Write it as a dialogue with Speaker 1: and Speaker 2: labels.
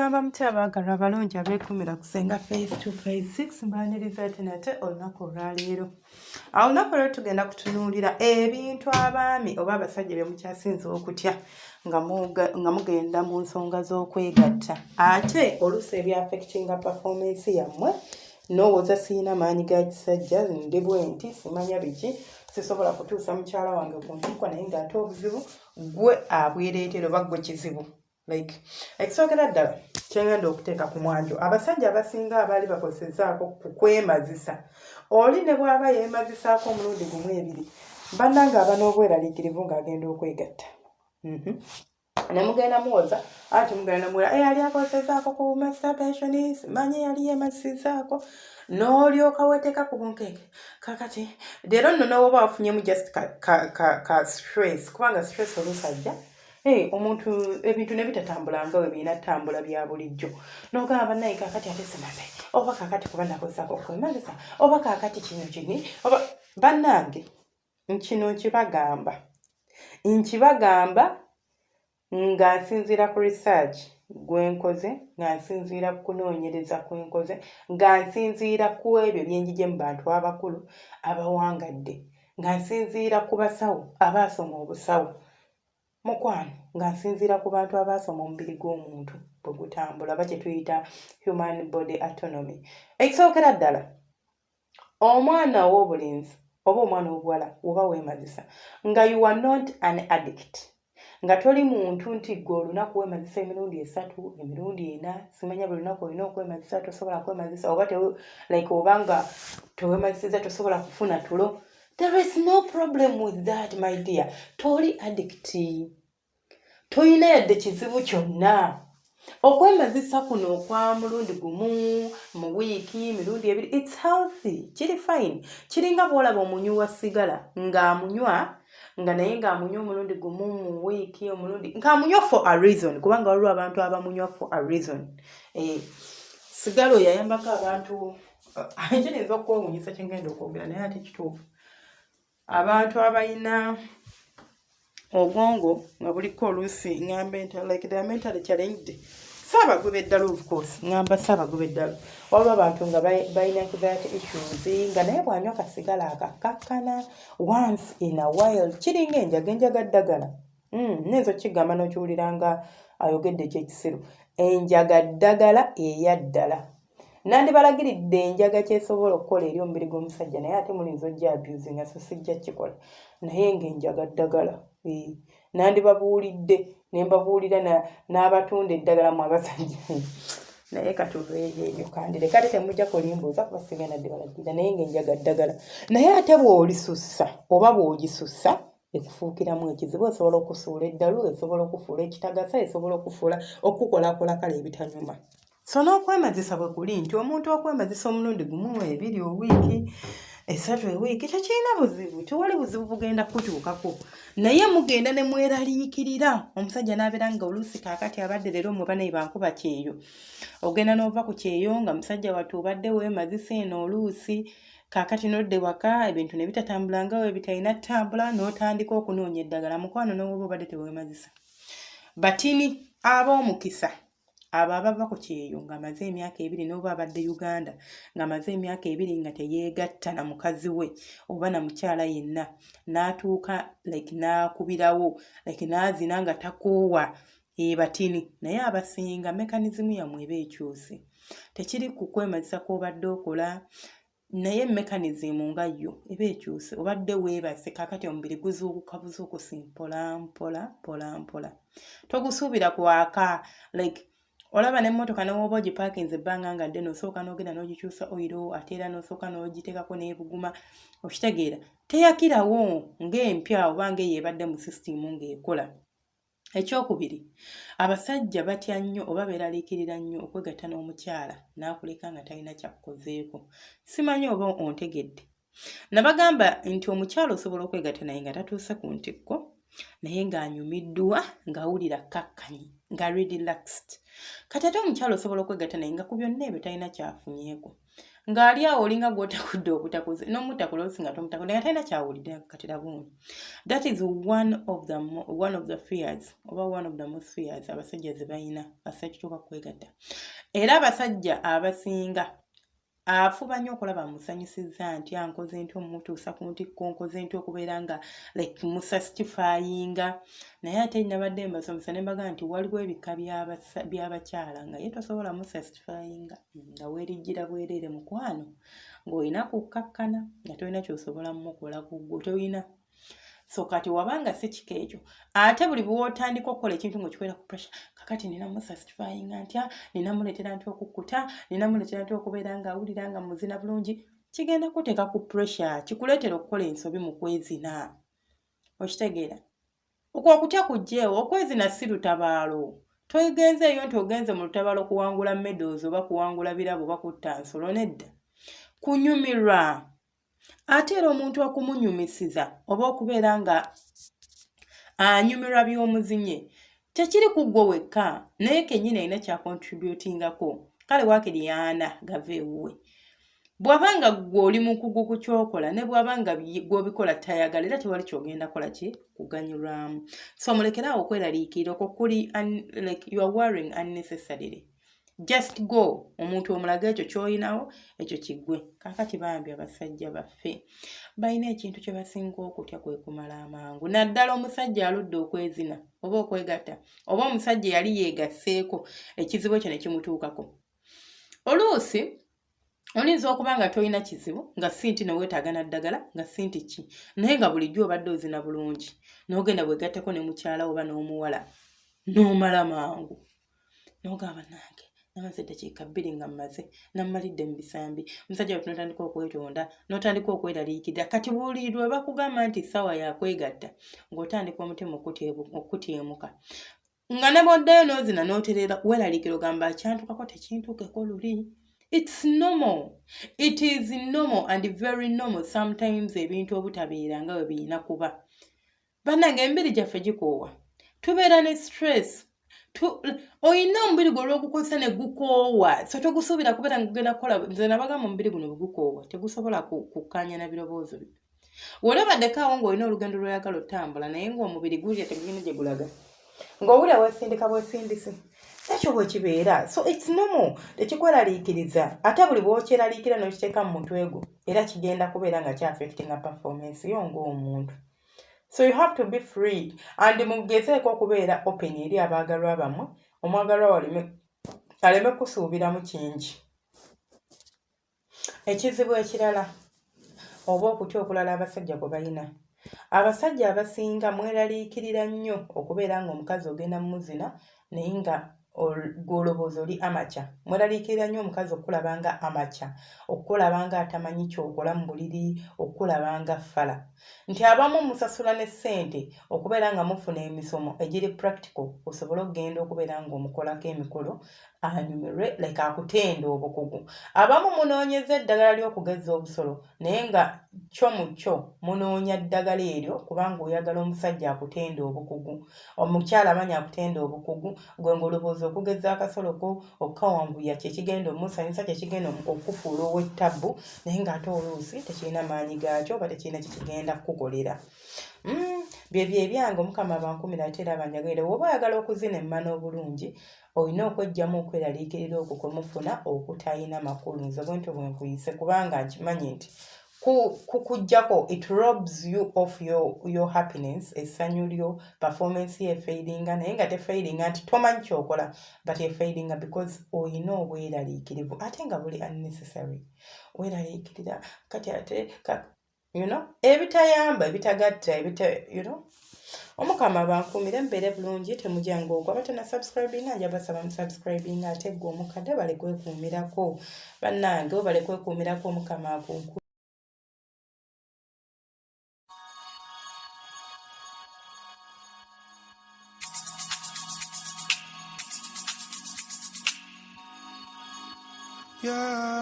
Speaker 1: Mugamba mutya abaagalwa abalungi abeekumira kusenga phase 2 phase 6 mbaaniriza ate nate olunaku olwaleero. Awo olunaku olwaleero tugenda kutunuulira ebintu abaami oba abasajja bye mukyasinze okutya nga mugenda mu nsonga z'okwegatta ate oluusi ebyafekitinga performance yammwe n'owooza siyina maanyi ga kisajja ndi bwe nti simanya biki sisobola kutuusa mukyala wange ku ntikko naye ng'ate obuzibu gwe abwereetera oba gwe kizibu. Ekisookera ddala kyengenda okuteeka ku mwanjo abasajja abasinga abaali bakosezaako ku kwemazisa oli ne bw'aba yeemazisaako omulundi gumu ebiri bannanga aba n'obweraliikirivu ng'agenda okwegatta. Ne mugenda muwoza ati mugenda muwera yali akosezaako ku masturbation manyi yali yeemazisizaako n'olyoka weeteeka ku bunkeeke kakati leero nno n'oba wafunyemu just ka stress kubanga stress oluusi ajja omuntu ebintu ne bitatambula nga we birina ttambula bya bulijjo n'ogamba bannaye kaakati ate simaze oba kaakati kuba nakozaako okwemazisa oba kaakati kino kini oba bannange kino nkibagamba nga nsinziira ku research gwe nkoze nga nsinziira ku kunoonyereza kwe nkoze nga nsinziira ku ebyo byenjije mu bantu abakulu abawangadde nga nsinziira ku basawo abaasoma obusawo mukwano nga nsinziira ku bantu abaasoma omubiri gw'omuntu bwe gutambula bakye tuyita human body autonomy. Ekisookera ddala omwana ow'obulenzi oba omwana w'obuwala oba weemazisa nga you are not an addict nga toli muntu nti gwe olunaku weemazisa emirundi 3 emirundi 4 simanya buli lunaku olina okwemazisa tosobola kwemazisa oba obanga teweemazisiza tosobola kufuna tulo. There is no problem with that my dear. Toli addict. Toyina yadde kizibu kyonna. Okwemazisa kuno okwa mulundi gumu mu wiiki mirundi 2 it's healthy. Kiri fine. Kiringa bw'olaba omunywi wa sigala ng'amunywa nga naye ng'amunywa omulundi gumu mu wiiki omulundi ng'amunywa for a reason kubanga waliwo abantu abamunywa for a reason. Sigala oyo yayambako abantu ekiyinza okwewuunyisa kye ngenda okwogera naye ate kituufu. Abantu abalina obwongo nga buliko oluusi ngamba they are mentally challenged saabagoba eddala of course ngamba saabagoba eddala waliwo abantu nga balina anxiety issues nga naye bw'anywa kasigala akakakkana once in a while kiringa enjaga ddagala nnyinza okigamba n'okiwulira nga ayogedde ekyekisiru enjaga ddagala eya ddala. Nandibalagiridde enjaga kyesobola okukola eri omubiri gw'omusajja naye ate mulinza ojja abusinga so sijja kikola naye ng'enjaga ddagala nandibabuulidde ne mbabuulira n'abatunda eddagala mu abasajja naye katuveeyo ebyo kandireka ate temujja kulimbuuza kuba sigenda ddibalagira naye ng'enjaga ddagala naye ate bw'olisussa oba bw'ogisussa ekufuukiramu ekizibu osobola okusuula eddalu esobola okufuula ekitagasa esobola okukukolaakola kale ebitanyuma. So n'okwemazisa bwe kuli nti omuntu okwemazisa omulundi gumu 2 owiiki 3 ewiiki tekirina buzibu tewali buzibu bugenda kutuukako naye mugenda ne mweraliikirira omusajja n'abeera nga oluusi kaakati abadde leero mwe banayi bankuba kyeyo ogenda n'ova ku kyeyo nga musajja wattu obadde weemazisa eno oluusi kaakati n'odde waka ebintu ne bitatambula nga we bitalina ttambula n'otandika okunoonya eddagala mukwano n'oba obadde teweemazisa. Batini ab'omukisa abo abava ku kyeyo ng'amaze emyaka 2 n'oba abadde Uganda ng'amaze emyaka 2 nga teyeegatta na mukazi we oba na mukyala yenna n'atuuka n'akubirawo n'azina nga takoowa batini naye abasinga mekanizimu yammwe eba ekyuse tekiri ku kwemazisa kw'obadde okola naye mekanizimu nga yo eba ekyuse obadde weebase kaakati omubiri guzuukuka buzuukusi mpola togusuubira kwaka olaba n'emmotoka n'oba ogipaakinze ebbanga nga ddene osooka n'ogenda n'ogikyusa oyiro ate era n'osooka n'ogiteekako n'ebuguma okitegeera teyakirawo ng'empya oba ng'eyeebadde mu sisitimu ng'ekola. Ekyokubiri abasajja batya nnyo oba beeraliikirira nnyo okwegatta n'omukyala n'akuleka nga talina kyakkozeeko. Simanyi oba ontegedde nabagamba nti omukyala osobola okwegatta naye nga tatuuse ku ntikko naye ng'anyumiddwa ng'awulira kakkanyi nga relaxed. Kati ate omukyalo osobola okwegatta naye nga ku byonna ebyo talina kyafunyeeko. Ng'ali awo olinga gw'otakudde obutakuze n'omutakula osinga tomutakude nga talina kyawulira katira buuni. That is one of the fears oba one of the most fears abasajja ze balina basakituuka kwegatta. Era abasajja abasinga afuba nnyo okulaba musanyusizza nti ankoze nti omutuusa ku ntikko nkoze nti okubeera nga like musastifyinga, naye ate nabadde mbasomesa ne mbaga nti waliwo ebika by'abakyala nga ye tosobola musastifyinga nga weerijjira bwereere mukwano ng'olina kukkakkana nga tolina ky'osobola mukola ku ggwe tolina. So kati wabanga si kika ekyo ate buli bw'otandika okukola ekintu ng'okikwera ku pressure kakati nina musastifyinga ntya, nina muleetera nti okukkuta, nina muleetera nti okubeera ng'awulira nga muzina bulungi, kigenda kuteeka ku pressure kikuleetera okukola ensobi mu kwezina. Okitegeera? Okutya kujjeewo, okwezina si lutabaalo. Togenzeeyo nti ogenze mu lutabaalo kuwangula medals oba kuwangula birabo oba kutta nsolo, nedda. Kunyumirwa. Ate era omuntu okumunyumisiza oba okubeera nga anyumirwa by'omuzinye tekiri ku ggwe wekka naye kennyini alina kyakontributingako. Kale waakiri yana gava ewuwe. Bw'abanga ggwe oli mukugu ku kyokola ne bw'abanga gw'obikola tayagala era tewali kyogenda kola ki kuganyulwamu. So mulekeraawo okweraliikirira okwo kuli like you are worrying unnecessarily. Just go omuntu omulaga ekyo ky'olinawo ekyo kiggwe. Kaakati bambi abasajja baffe balina ekintu kye basinga okutya kwe kumala amangu. Naddala omusajja aludde okwezina oba okwegatta oba omusajja yali yeegasseeko ekizibu ekyo ne kimutuukako. Oluusi oyinza okuba nga tolina kizibu nga si nti neweetaaga naddagala nga si nti ki naye nga bulijjo obadde ozina bulungi n'ogenda bwegatteko ne mukyala oba n'omuwala n'omala mangu n'ogamba nange namaze eddakiika 2 nga mmaze nammalidde mu bisambi. Omusajja bwe tunatandika okwetonda n'otandika okweraliikirira kati buli lwe bakugamba nti ssaawa yakwegatta ng'otandika omutima okutyemuka nga ne bw'oddayo n'ozina n'oterera weeraliikira ogamba akyantukako tekintukeko luli. It's normal. It is normal and very normal sometimes ebintu obutabeera nga bwe birina kuba. Bannange emibiri gyaffe gikoowa. Tubeera ne stress. Oyina omubiri gwe olw'ogukozesa ne gukoowa. So togusuubira kubeera nga gugenda kukola. Nze nabagamba omubiri guno bwe gukoowa tegusobola kukkaanya na birowoozo byo. W'olabaddeko awo ng'olina olugendo lw'oyagala otambula naye ng'omubiri gulya tegulina gye gulaga. Ng'owulira weesindika bwesindise. Ekyo bwe kibeera. So it's normal. Tekikweraliikiriza. Ate buli bw'okyeraliikira n'okiteeka mu mutwe gwo era kigenda kubeera nga kya-affectinga performance yo ng'omuntu. So you have to be free. And mugezeeko okubeera open eri abaagalwa bammwe. Omwagalwa aleme kusuubiramu kingi. Ekizibu ekirala oba okutya okulala abasajja kwe balina. Abasajja abasinga mweraliikirira nnyo okubeera ng'omukazi ogenda muzina naye nga gw'olowooza oli amaca. Mweraliikirira nnyo omukazi okulaba nga amaca, okulaba nga atamanyi kyokola mu buliri, okulaba nga ffala. Nti abamu musasula ne ssente okubeera nga mufuna emisomo egiri practical osobole okugenda okubeera ng'omukolako emikolo anyumirwe like akutenda obukugu. Abamu munoonyeza eddagala ly'okugeza obusolo naye nga kyo mu kyo munoonya ddagala eryo kubanga oyagala omusajja akutenda obukugu. Omukyala amanyi akutenda obukugu gwe ng'olowooza okugeza akasolo ko okukawambuya kyekigenda omusanyusa kyekigenda okufuula ow'ettabbu naye ng'ate oluusi tekirina maanyi gaakyo oba tekirina kyekigenda kukukolera. Byebyo ebyange Omukama bankumira ate era banjagala. Bw'oba oyagala okuzina emmana obulungi olina okweggyamu okweraliikirira okwo kwe mufuna okutalina makulu. Nze bwentyo bwe nkuyise kubanga nkimanyi nti kukuggyako it robs you of your happiness. Essanyu lyo performance ye failinga naye nga tefailinga nti tomanyi kyokola but efailinga because olina obweraliikirivu ate nga buli unnecessary. Weeraliikirira kati ate ebitayamba ebitagatta Omukama bankumire mbeere bulungi temujja ng'ogwa batana subscribinga nja basaba mu subscribinga ate gwe omukadde bale kwekuumirako bannange bale kwekuumirako Omukama akunku. Yeah.